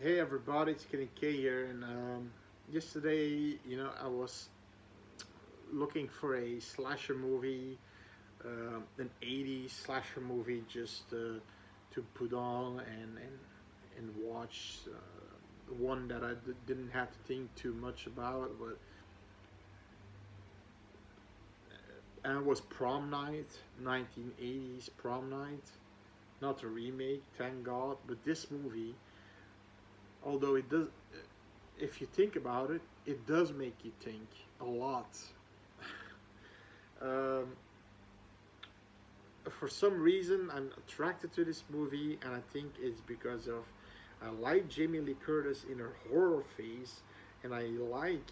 Hey everybody, it's Kenny K here, and yesterday, I was looking for a slasher movie, an '80s slasher movie, just to put on and watch. One that I didn't have to think too much about, but and it was Prom Night, 1980s Prom Night, not a remake, thank God. But this movie, although it does, if you think about it, it does make you think a lot. um, for some reason, I'm attracted to this movie, and I think it's because of I like Jamie Lee Curtis in her horror phase, and I like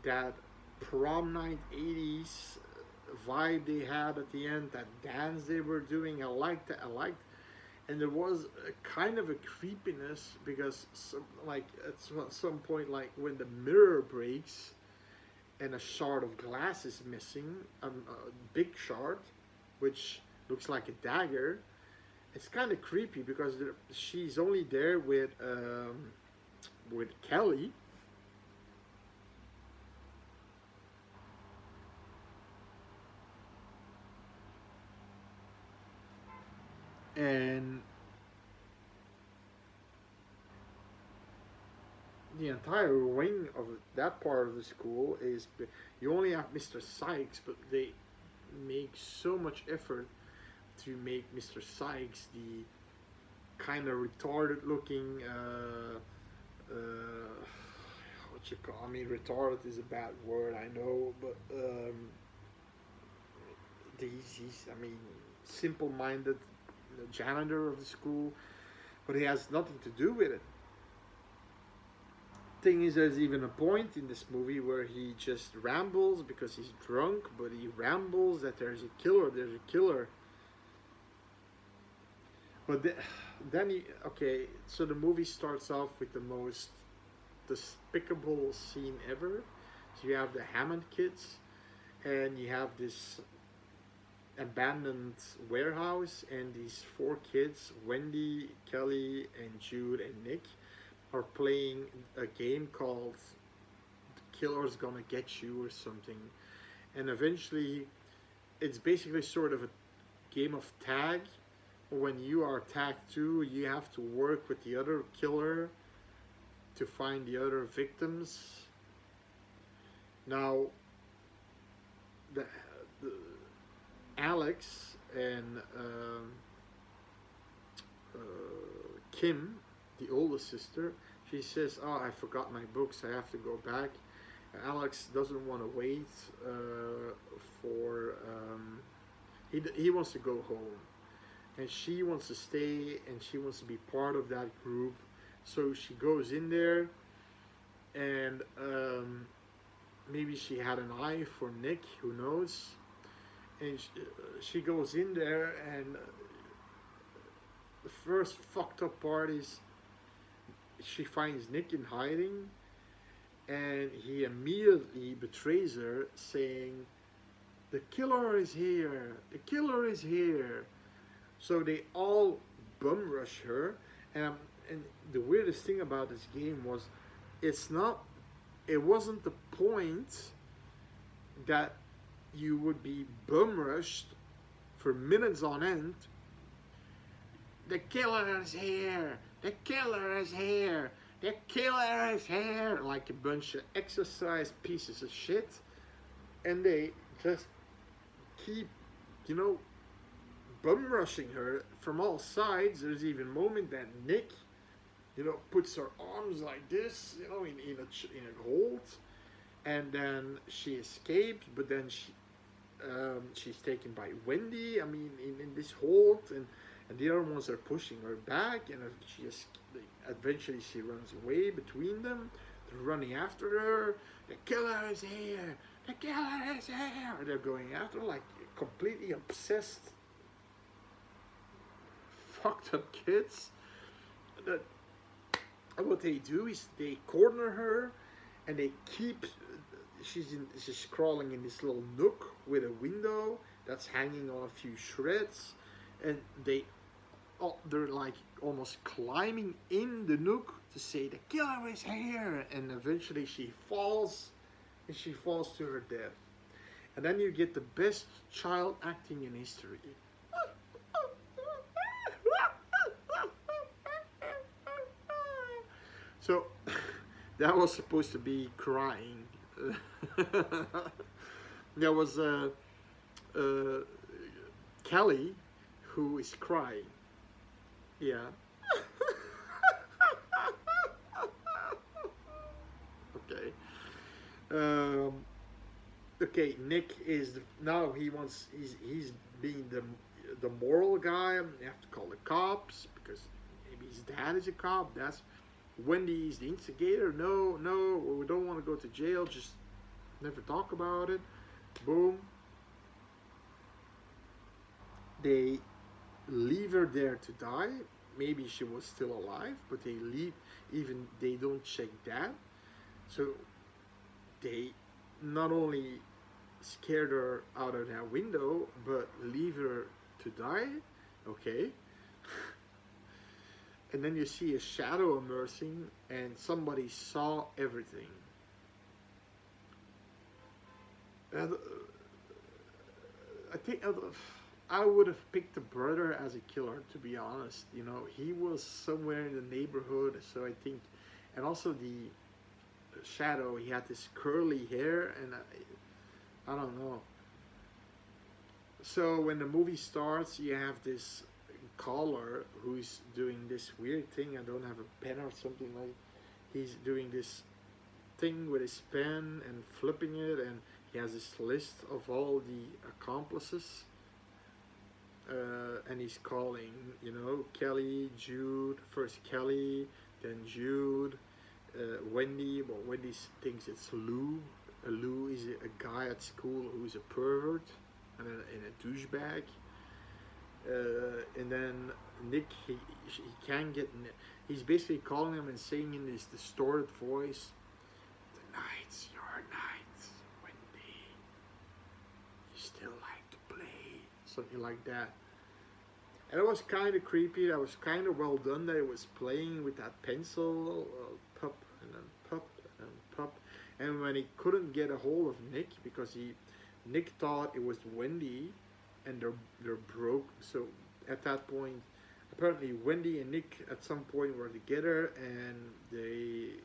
that prom night '80s vibe they had at the end, that dance they were doing. I liked that. I liked, and there was a kind of a creepiness because, like at some point, like when the mirror breaks and a shard of glass is missing, a big shard, which looks like a dagger. It's kind of creepy because she's only there with Kelly, and the entire wing of that part of the school is you only have Mr. Sykes, but they make so much effort to make Mr. Sykes the kind of retarded looking what you call, I mean, retarded is a bad word, I know, but he's I mean, simple minded janitor of the school, but he has nothing to do with it. Thing is, there's even a point in this movie where he just rambles because he's drunk, but he rambles that there's a killer. But then he, okay, so the movie starts off with the most despicable scene ever. So you have the Hammond kids, and you have this abandoned warehouse, and these four kids, Wendy, Kelly, and Jude, and Nick, are playing a game called The Killer's Gonna Get You or something. And eventually, it's basically sort of a game of tag. When you are tagged too, you have to work with the other killer to find the other victims. Now, the, the Alex and uh, Kim, the oldest sister, she says, "Oh, I forgot my books. I have to go back." And Alex doesn't want to wait for. He wants to go home, and she wants to stay, and she wants to be part of that group. So she goes in there, and maybe she had an eye for Nick. Who knows? And she goes in there, and the first fucked up part is she finds Nick in hiding, and he immediately betrays her, saying, "The killer is here! The killer is here!" So they all bum rush her, and the weirdest thing about this game was, it's not, it wasn't the point that you would be bum rushed for minutes on end. The killer is here! The killer is here! The killer is here! Like a bunch of exercise pieces of shit. And they just keep, you know, bum rushing her from all sides. There's even a moment that Nick, puts her arms like this, in a hold. And then she escapes, but then she's taken by Wendy, I mean, in this hold. And the other ones are pushing her back, and eventually she runs away between them. They're running after her. The killer is here. The killer is here. They're going after her like completely obsessed, fucked up kids. That what they do is they corner her, and they keep. She's crawling in this little nook with a window that's hanging on a few shreds, and they're like almost climbing in the nook to say the killer is here, and eventually she falls, and she falls to her death. And then you get the best child acting in history. So that was supposed to be crying. There was uh, Kelly who is crying. Yeah. Okay. Um, okay. Nick is now he wants he's being the moral guy. You have to call the cops because maybe his dad is a cop. That's Wendy is the instigator. No, no, we don't want to go to jail. Just never talk about it. Boom. They leave her there to die. Maybe she was still alive, but they leave. Even they don't check that. So they not only scared her out of that window, but leave her to die. Okay. And then you see a shadow emerging, and somebody saw everything. And I think I would have picked the brother as a killer, to be honest. You know, he was somewhere in the neighborhood, so I think, and also the shadow, he had this curly hair, and I don't know. So when the movie starts, you have this caller who's doing this weird thing. I don't have a pen or something like. He's doing this thing with his pen and flipping it, and he has this list of all the accomplices. And he's calling, you know, Kelly, Jude, first Kelly, then Jude, Wendy. Well, Wendy thinks it's Lou. Lou is a guy at school who's a pervert and a douchebag. And then Nick, he can't get. He's basically calling him and saying in this distorted voice, "The night's your night, Wendy. You still like to play," something like that. And it was kind of creepy. That was kind of well done. That it was playing with that pencil, pop and then pop and then pop. And when he couldn't get a hold of Nick because Nick thought it was Wendy. And they're broke. So at that point, apparently Wendy and Nick at some point were together, and they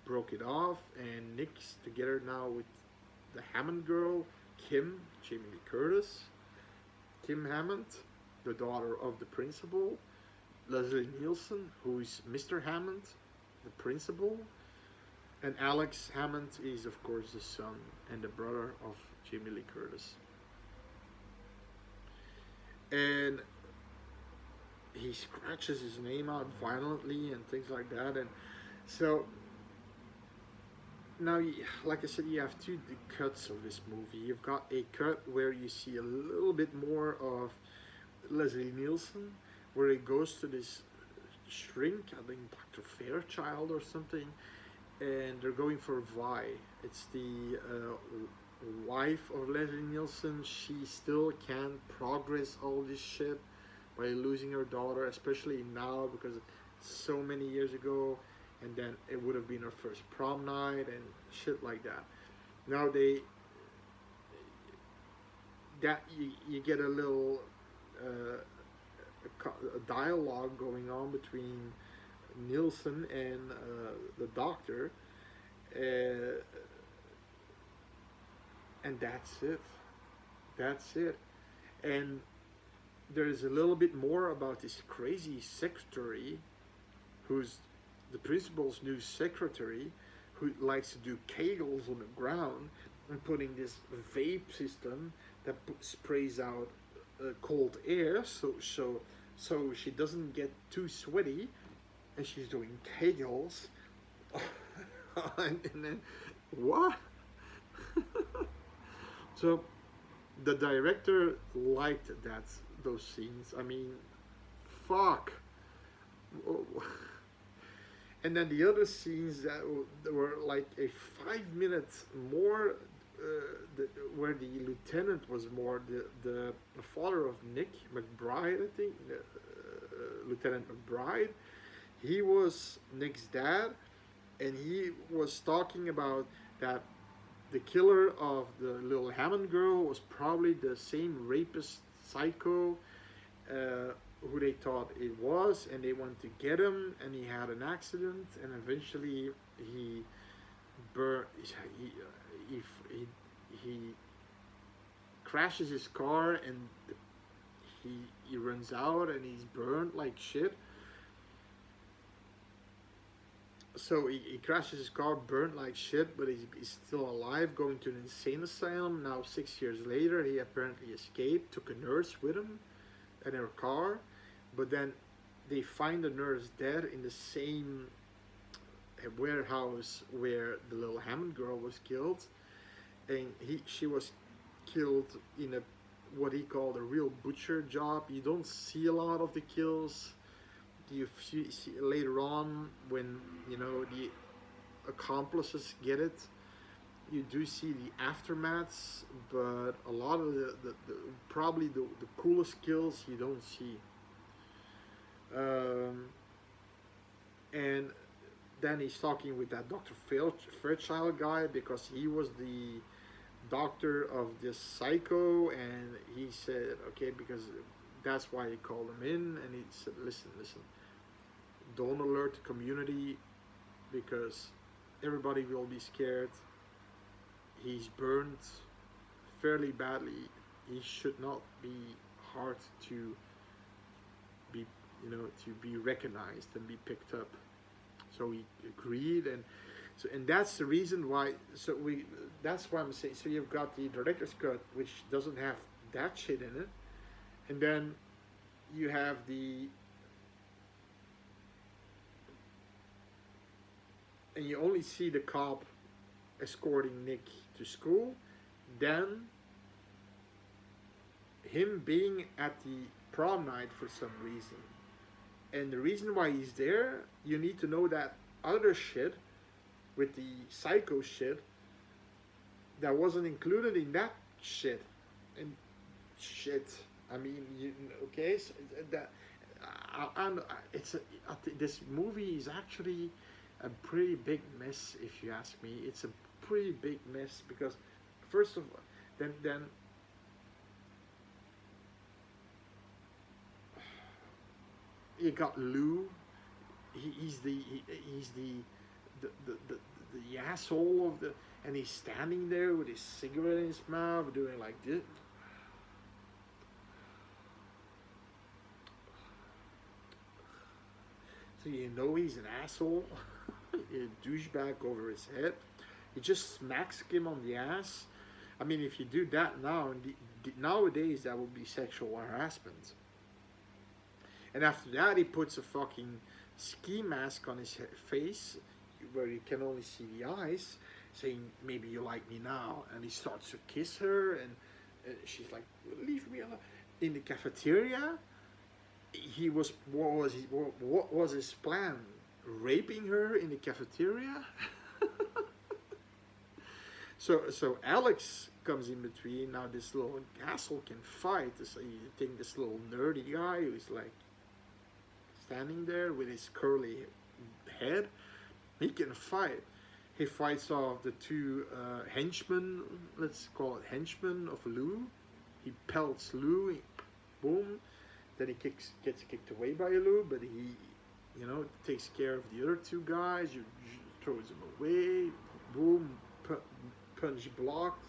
broke it off. And Nick's together now with the Hammond girl, Kim, Jamie Lee Curtis, Kim Hammond, the daughter of the principal, Leslie Nielsen, who is Mr. Hammond, the principal, and Alex Hammond is of course the son and the brother of Jamie Lee Curtis. And he scratches his name out violently and things like that. And so now, like I said, you have two cuts of this movie. You've got a cut where you see a little bit more of Leslie Nielsen, where he goes to this shrink, I think Dr. Fairchild or something, and they're going for Vi. It's the wife of Leslie Nielsen. She still can't progress all this shit by losing her daughter, especially now because so many years ago, and then it would have been her first prom night and shit like that. Now you get a little a dialogue going on between Nielsen and the doctor. And that's it. That's it. And there's a little bit more about this crazy secretary who's the principal's new secretary who likes to do kegels on the ground and putting this vape system that sprays out cold air so she doesn't get too sweaty, and she's doing kegels. And then what? So the director liked those scenes. I mean, fuck. And then the other scenes that were like a 5 minutes more, where the lieutenant was more the father of Nick McBride, I think, Lieutenant McBride. He was Nick's dad, and he was talking about that the killer of the little Hammond girl was probably the same rapist psycho who they thought it was, and they wanted to get him, and he had an accident, and eventually he burned. He, he crashes his car, and he runs out, and he's burned like shit. So he crashes his car, burnt like shit, but he's still alive, going to an insane asylum. Now, 6 years later, he apparently escaped, took a nurse with him in her car, but then they find the nurse dead in the same warehouse where the little Hammond girl was killed, and she was killed in a what he called a real butcher job. You don't see a lot of the kills. You see later on when the accomplices get it. You do see the aftermaths, but a lot of the probably the coolest kills you don't see. And then he's talking with that Dr. Fairchild guy because he was the doctor of this psycho, and he said, okay, because that's why he called him in, and he said, listen, don't alert the community because everybody will be scared. He's burned fairly badly. He should not be hard to be, to be recognized and be picked up. So he agreed, and that's the reason why. That's why I'm saying. So you've got the director's cut, which doesn't have that shit in it, and then you have and you only see the cop escorting Nick to school, then him being at the prom night for some reason. And the reason why he's there, you need to know that other shit with the psycho shit that wasn't included in that shit. And shit, I mean, okay, so that this movie is actually a pretty big mess, if you ask me. It's a pretty big mess because, first of all, then you got Lou. He's the asshole of the, and he's standing there with his cigarette in his mouth, doing like this. So he's an asshole, a douchebag over his head. He just smacks him on the ass. I mean, if you do that now, nowadays that would be sexual harassment. And after that, he puts a fucking ski mask on his face where you can only see the eyes, saying, maybe you like me now. And he starts to kiss her, and she's like, leave me alone. In the cafeteria, what was his plan? Raping her in the cafeteria? So Alex comes in between. Now this little asshole can fight. So you think this little nerdy guy who's like standing there with his curly head, he can fight. He fights off the two henchmen, let's call it henchmen of Lou. He pelts Lou, boom. Then he gets kicked away by Lou, but he, takes care of the other two guys. You throws them away, boom, punch blocked,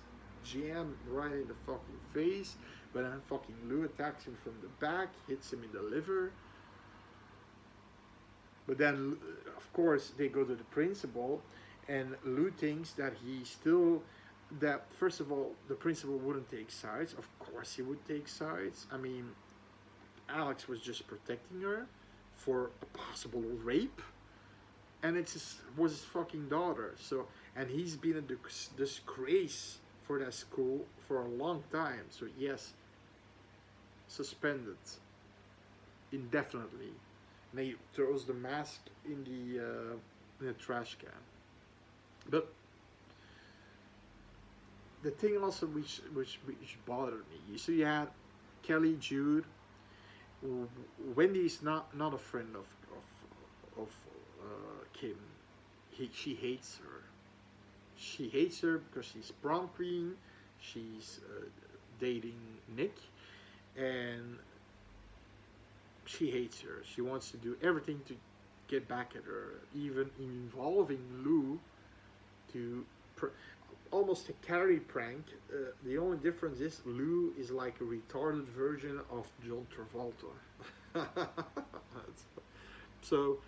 jam right in the fucking face. But then fucking Lou attacks him from the back, hits him in the liver. But then, of course, they go to the principal, and Lou thinks that first of all, the principal wouldn't take sides. Of course he would take sides. I mean, Alex was just protecting her for a possible rape, and was his fucking daughter. So, and he's been a disgrace for that school for a long time. So yes, suspended indefinitely. And he throws the mask in the trash can. But the thing also which bothered me, so you had Kelly Jude. Wendy's not a friend of Kim. She hates her. She hates her because she's prom queen. She's dating Nick, and she hates her. She wants to do everything to get back at her, even involving Lou to almost a Carrie prank. The only difference is Lou is like a retarded version of John Travolta. So,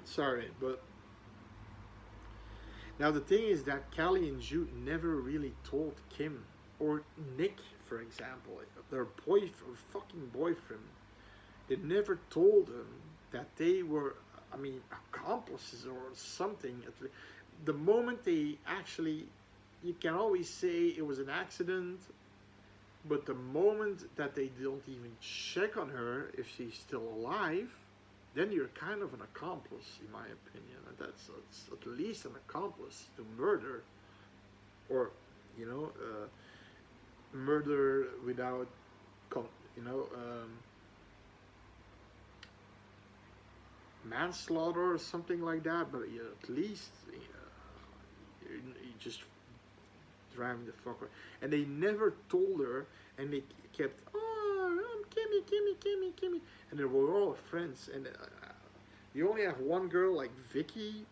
sorry, but now the thing is that Callie and Jude never really told Kim or Nick, for example, their boyfriend, fucking boyfriend. They never told them that they were, I mean, accomplices or something. The moment they actually, you can always say it was an accident, but the moment that they don't even check on her if she's still alive, then you're kind of an accomplice, in my opinion. And that's at least an accomplice to murder, or you know, murder without, you know, manslaughter or something like that. But at least you just driving the fuck away. And they never told her, and they kept, oh, I'm Kimmy, Kimmy, Kimmy, Kimmy, and they were all friends. And you only have one girl like Vicky.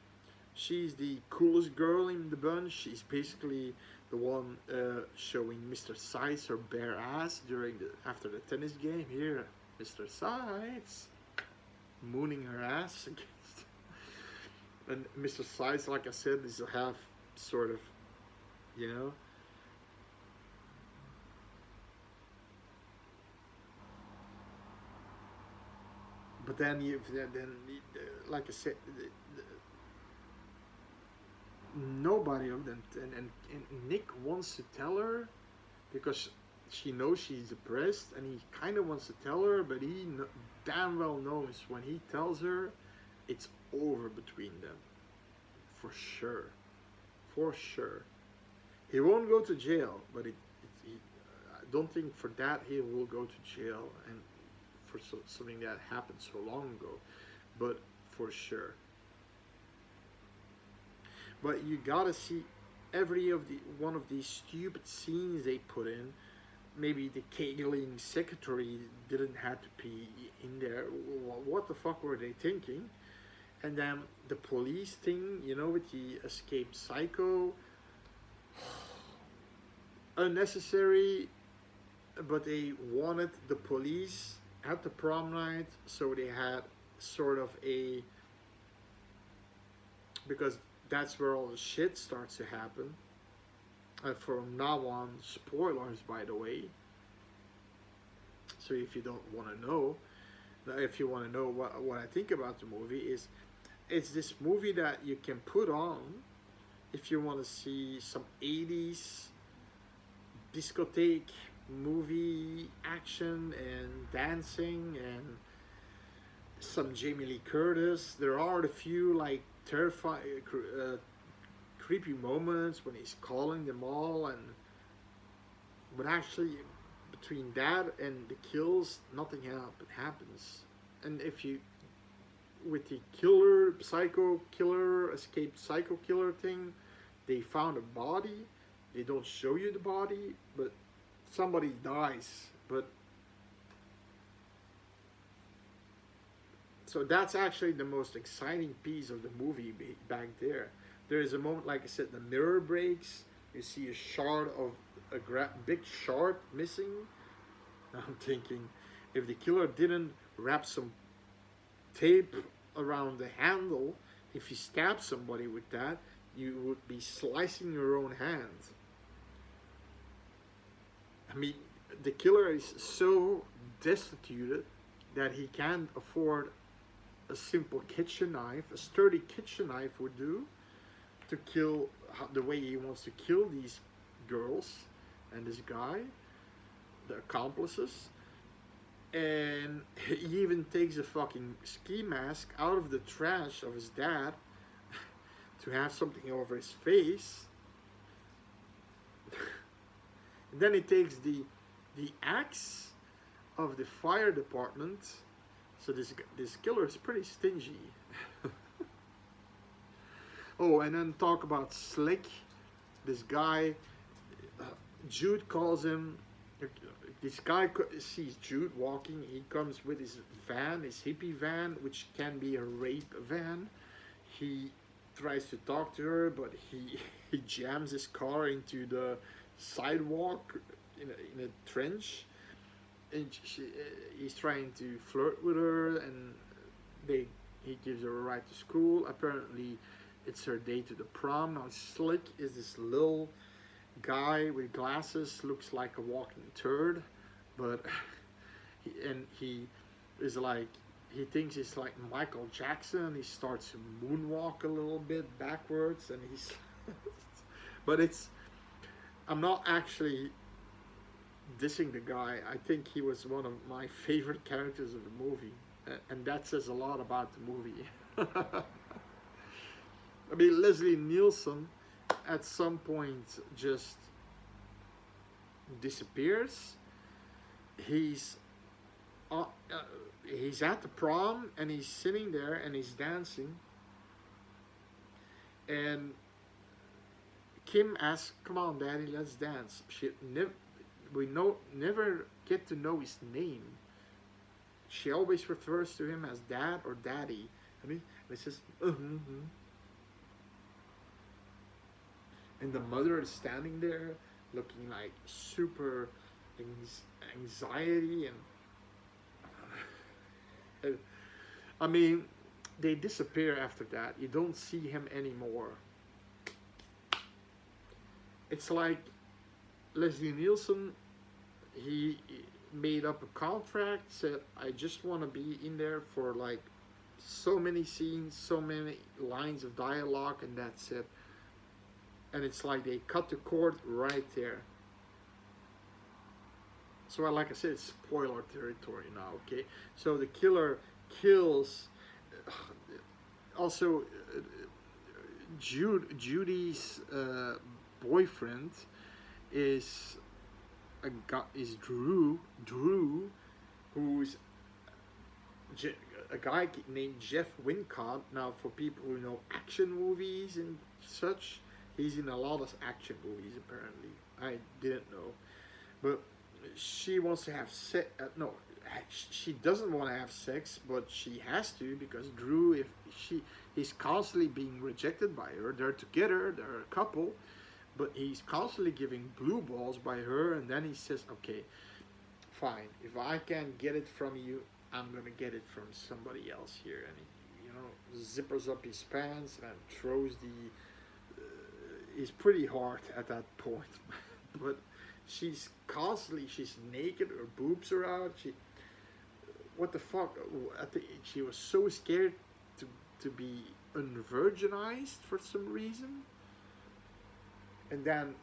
She's the coolest girl in the bunch. She's basically the one showing Mr. Sides her bare ass after the tennis game. Here, Mr. Sides, mooning her ass against. And Mr. Sides, like I said, is half sort of, you know. But then like I said, nobody of them, and Nick wants to tell her because she knows she's depressed, and he kind of wants to tell her, but he damn well knows when he tells her, it's over between them, for sure, for sure. He won't go to jail, but I don't think for that he will go to jail, and for something that happened so long ago, but for sure. But you gotta see every one of these stupid scenes they put in. Maybe the kegeling secretary didn't have to be in there. What the fuck were they thinking? And then the police thing, you know, with the escaped psycho, unnecessary. But they wanted the police at the prom night, so they had sort of a, because that's where all the shit starts to happen. And from now on, spoilers, by the way. So if you don't want to know, if you want to know what I think about the movie, it's this movie that you can put on if you want to see some 80s discotheque movie action and dancing and some Jamie Lee Curtis. There are a few like terrifying, creepy moments when he's calling them all, but actually between that and the kills, nothing happens. And if you, with the psycho killer, escaped psycho killer thing, they found a body. They don't show you the body, but somebody dies. But so that's actually the most exciting piece of the movie back there. There is a moment, like I said, the mirror breaks. You see a shard of big shard missing. I'm thinking, if the killer didn't wrap some tape around the handle, if you stab somebody with that, you would be slicing your own hand. I mean, the killer is so destitute that he can't afford a simple kitchen knife. A sturdy kitchen knife would do to kill the way he wants to kill these girls and this guy, the accomplices. And he even takes a fucking ski mask out of the trash of his dad to have something over his face. Then he takes the axe of the fire department So this killer is pretty stingy. Oh, and then talk about Slick. This guy, uh, Jude calls him. This guy sees Jude walking. He comes with his van, his hippie van, which can be a rape van. He tries to talk to her, but he he jams his car into the sidewalk in a trench, and he's trying to flirt with her, and they he gives her a ride to school. Apparently, it's her day to the prom. Now, Slick is this little guy with glasses, looks like a walking turd, but he is like he thinks he's like Michael Jackson. He starts to moonwalk a little bit backwards, and he's but it's I'm not actually dissing the guy. I think he was one of my favorite characters of the movie, and that says a lot about the movie. I mean, Leslie Nielsen at some point just disappears. He's uh, uh, he's at the prom and he's sitting there and he's dancing. And Kim asks, "Come on, Daddy, let's dance." We never get to know his name. She always refers to him as Dad or Daddy. I mean, and he says, and the mother is standing there looking like super anxiety and I mean, they disappear after that. You don't see him anymore. It's like Leslie Nielsen, he made up a contract, said, I just want to be in there for like so many scenes, so many lines of dialogue, and that's it. And it's like they cut the cord right there. So, like I said, it's spoiler territory now, okay? So the killer kills. Also, Judy's boyfriend is is Drew. Drew, who's a guy named Jeff Wincott. Now, for people who know action movies and such, he's in a lot of action movies. Apparently, I didn't know, but she wants to have sex. No, she doesn't want to have sex, but she has to because Drew, if he's constantly being rejected by her. They're together, they're a couple, but he's constantly giving blue balls by her, and then he says, "Okay, fine. If I can't get it from you, I'm gonna get it from somebody else here." And he, zippers up his pants and throws the. He's pretty hard at that point, but she's naked, her boobs are out. What the fuck? I think she was so scared to be unvirginized for some reason. And then,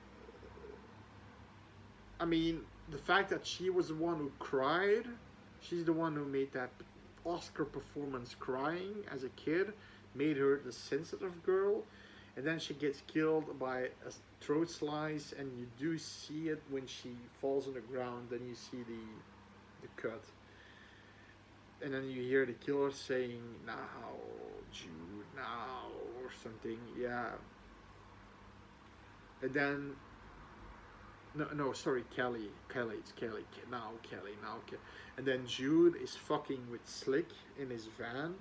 I mean, the fact that she was the one who cried, she's the one who made that Oscar performance crying as a kid, made her the sensitive girl. And then she gets killed by a throat slice, and you do see it when she falls on the ground. Then you see the cut, and then you hear the killer saying, "Now, Jude, now," or something. Yeah. And then, no, sorry, Kelly. It's Kelly. Now, Kelly. And then Jude is fucking with Slick in his van.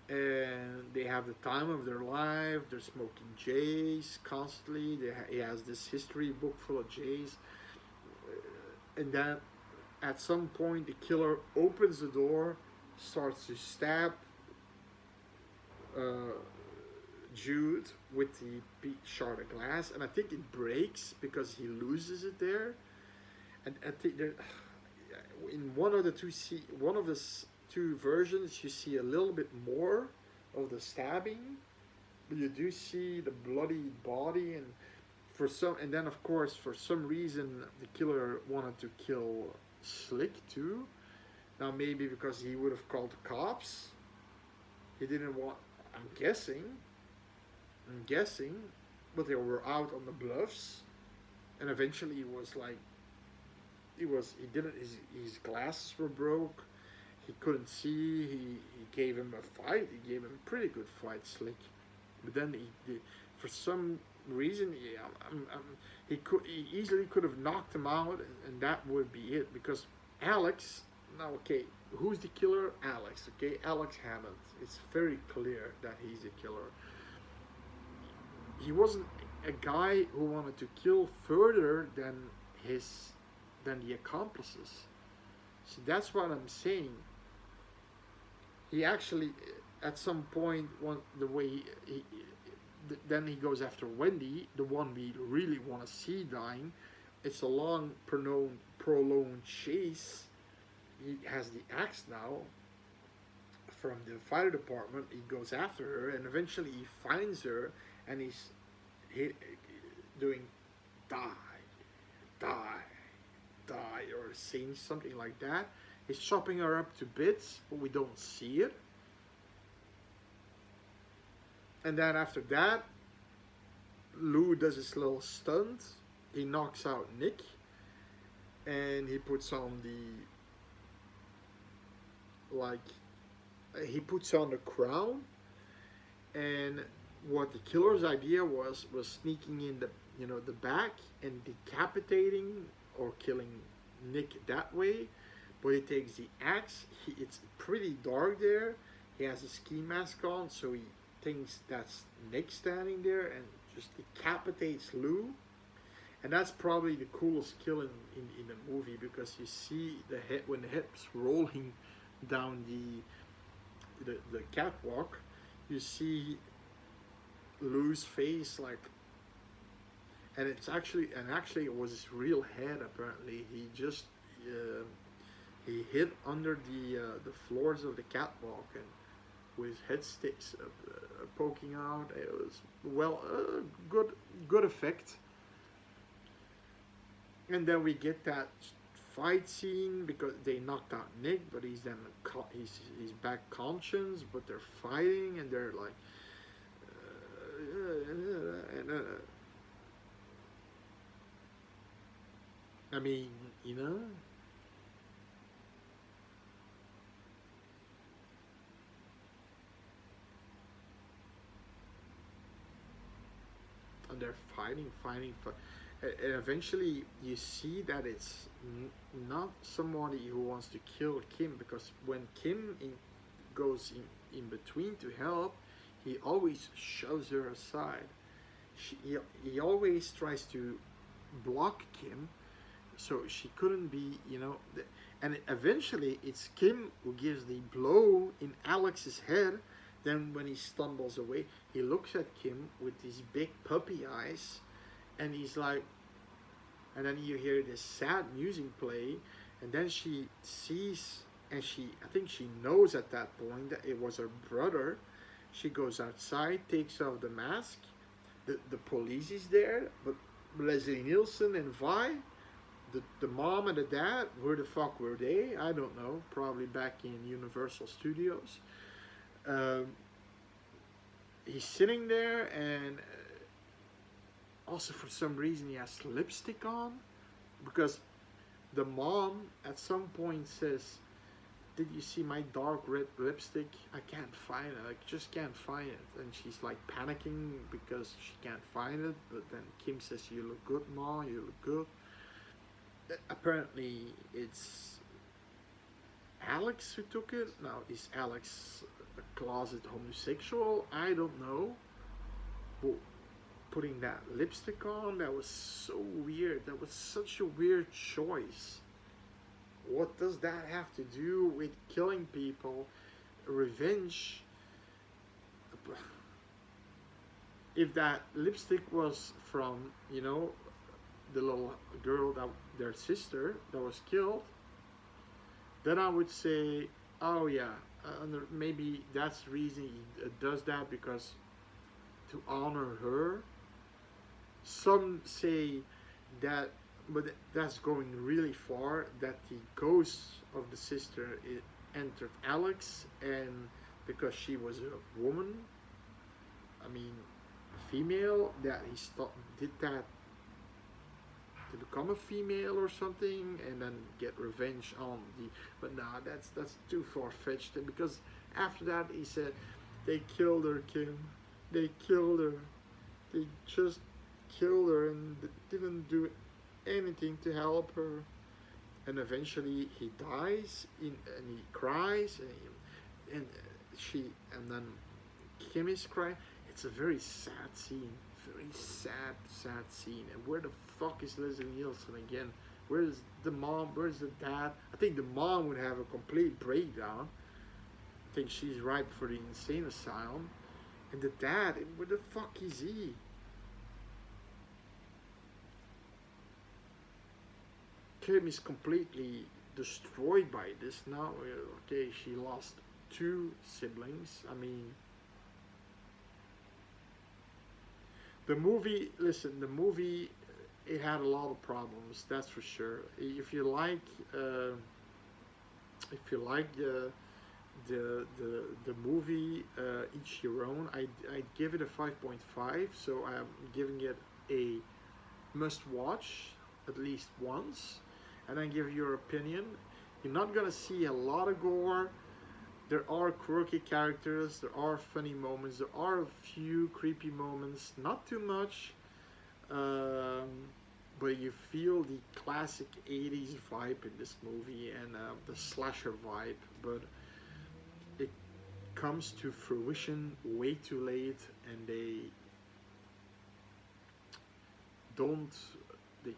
And they have the time of their life. They're smoking J's constantly. He has this history book full of J's. And then at some point, the killer opens the door, starts to stab Jude with the big shard of glass, and I think it breaks because he loses it there. And I think there, in one of the two versions, you see a little bit more of the stabbing, but you do see the bloody body, and then of course for some reason the killer wanted to kill Slick too. Now maybe because he would have called the cops. He didn't want. I'm guessing, but they were out on the bluffs, and eventually he didn't. His glasses were broke. he couldn't see. He gave him a fight. He gave him a pretty good fight, Slick. But then for some reason, he easily could have knocked him out, and that would be it. Because Alex, now okay, who's the killer? Alex. Okay, Alex Hammond. It's very clear that he's the killer. He wasn't a guy who wanted to kill further his than the accomplices. So that's what I'm saying. He actually, at some point, the way then he goes after Wendy, the one we really want to see dying. It's a long, prolonged chase. He has the axe now from the fire department. He goes after her, and eventually he finds her, and he's doing die, die, die, or saying something like that. He's chopping her up to bits, but we don't see it. And then after that, Lou does his little stunt. He knocks out Nick, and he puts on he puts on the crown. And what the killer's idea was sneaking in the back and decapitating or killing Nick that way. But he takes the axe. It's pretty dark there. He has a ski mask on, so he thinks that's Nick standing there and just decapitates Lou. And that's probably the coolest kill in the movie, because you see the head when the head's rolling down the catwalk, you see Lou's face, like, and actually it was his real head. Apparently, he just he hid under the floors of the catwalk, and with his head sticks poking out. It was good effect. And then we get that fight scene because they knocked out Nick, but he's back conscious, but they're fighting and they're like I mean, and they're fighting. And eventually you see that it's not somebody who wants to kill Kim, because when Kim goes in between to help, he always shoves her aside. He always tries to block Kim, so she couldn't be, and eventually it's Kim who gives the blow in Alex's head. Then when he stumbles away, he looks at Kim with these big puppy eyes, and he's like, and then you hear this sad music play, and then she sees, and I think she knows at that point that it was her brother. She goes outside, takes off the mask. The police is there, but Leslie Nielsen and Vi, the mom and the dad, where the fuck were they? I don't know. Probably back in Universal Studios. He's sitting there, and also for some reason he has lipstick on, because the mom at some point says, "Did you see my dark red lipstick? I can't find it. I just can't find it." And she's like panicking because she can't find it. But then Kim says, "You look good, Ma. You look good." Apparently it's Alex who took it. Now, is Alex a closet homosexual? I don't know. But putting that lipstick on, that was so weird. That was such a weird choice. What does that have to do with killing people? Revenge? If that lipstick was from, the little girl, their sister that was killed, then I would say, oh yeah, maybe that's the reason he does that, because to honor her. Some say that, but that's going really far, that the ghost of the sister entered Alex, and because she was a woman, a female, that he did that to become a female or something, and then get revenge on the. But nah, that's too far fetched. Because after that, he said, they killed her, Kim. They killed her. They just killed her and didn't do anything to help her. And eventually he dies, and he cries, and she, and then Kim is crying. It's a very sad scene, very sad scene. And where the fuck is Leslie Nielsen again? Where's the mom? Where's the dad? I think the mom would have a complete breakdown. I think she's ripe for the insane asylum. And the dad, where the fuck is he? Kim is completely destroyed by this now. Okay, she lost two siblings. I mean, the movie. Listen, the movie. It had a lot of problems. That's for sure. If you like the movie Each Your Own, I'd give it a 5.5. So I'm giving it a must watch at least once, and then give your opinion. You're not gonna see a lot of gore. There are quirky characters, there are funny moments, there are a few creepy moments, not too much, but you feel the classic 80s vibe in this movie, and the slasher vibe, but it comes to fruition way too late, and don't they,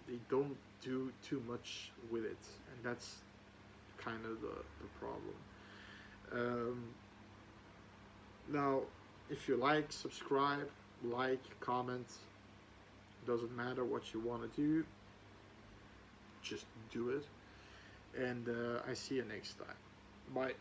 they don't do too much with it, and that's kind of the problem. Now, if you like, subscribe, like, comment. Doesn't matter what you want to do, just do it. And I see you next time. Bye.